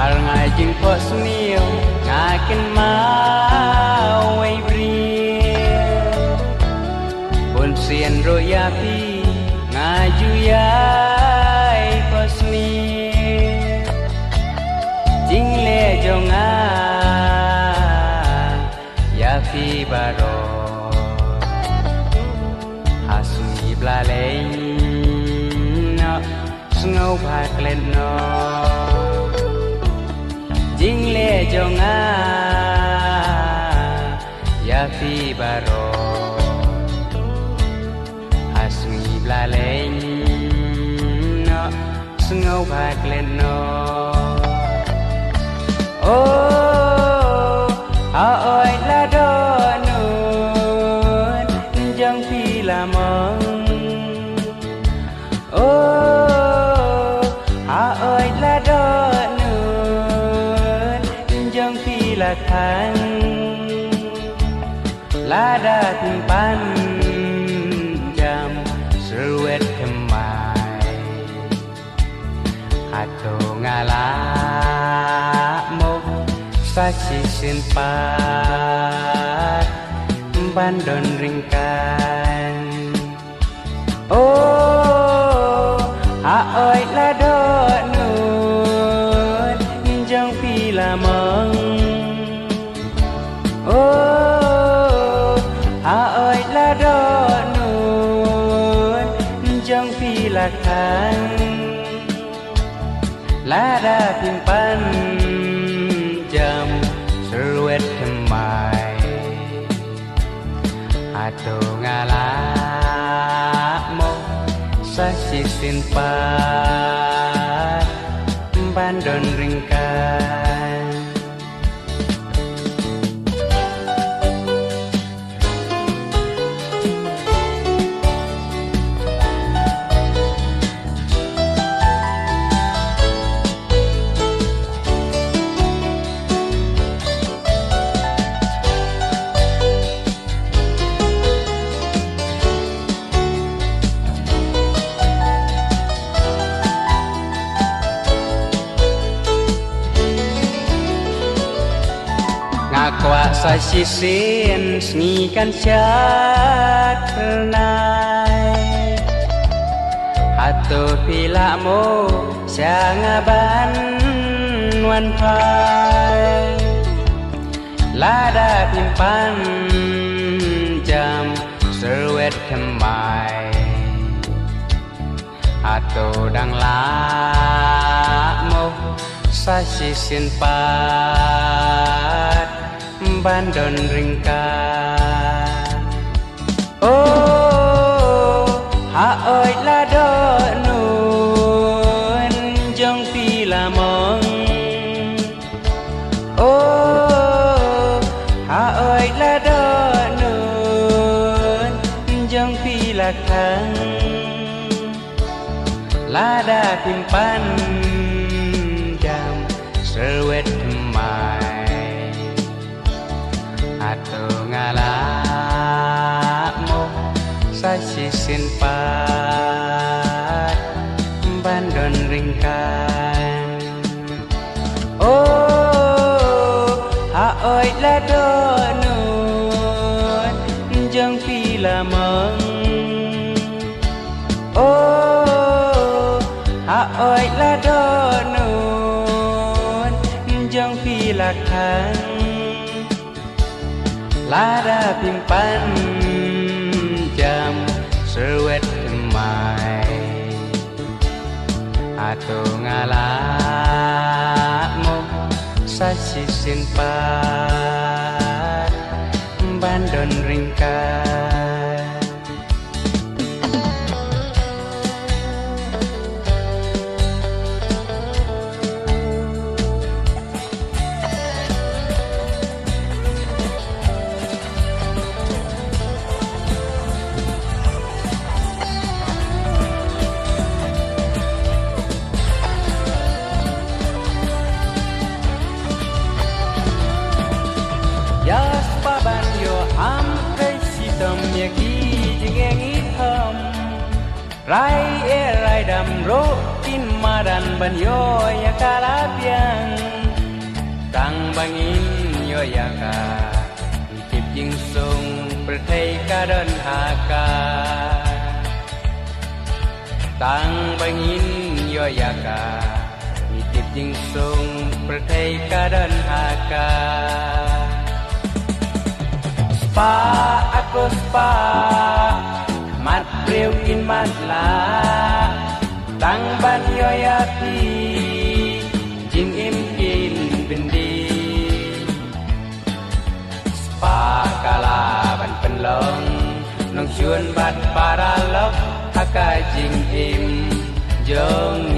al ngai jing po sniu ngakin mau ai bri pun sien ro ya pi ngaju yai po sni jing le jonga ya pi baro hasui blaleng no ngau bhak len no jing le jonga ya fi baro hasui blaleng no ngau bhak len no oh a oi la do nun jang fi la mong oh a oi la do nun jang fi la thang la da tin pan jam serwet kemai ato ngala mo sa si sin pat bandon ringkan oh a oi la do nun jang pi la mong oh a oi la do nun jang pi la kan la da pin pan jam serwet kemai ato ngala mo sa sisin pat bandon ringkan kwa sa sisin sni kan chat nai ato pila mo sangaban wan pai lada pimpan jam serwet kemai ato dang la mo sa sisin pat bandon ringkan oh ha oi la do nun jong pi la mong oh ha oi la do nun jong pi la kan la da pin pan jam serwet kemai ato ngala mo sa sisin pat bandon ringkan oh ha oi la do nun jang pi la mong oh ha oi la do nun jang pi la kan lada pimpan jam serwet kemai ato ngala mo sa sisin pat bandon ringkan Yas paban yo am kai sitam yaki jigengi tham rai e rai dam ro tin madan ban yo ya kala piang bangin yoyaka Itip jingsung perteka dan haka Tang bangin yoyaka Itip jingsung perteka dan haka Spa aku spa mat priu in mat la Tang ban yoyati jing im kin bendi Spa kala ban penlong nong chuan bat para lok haka jing im jong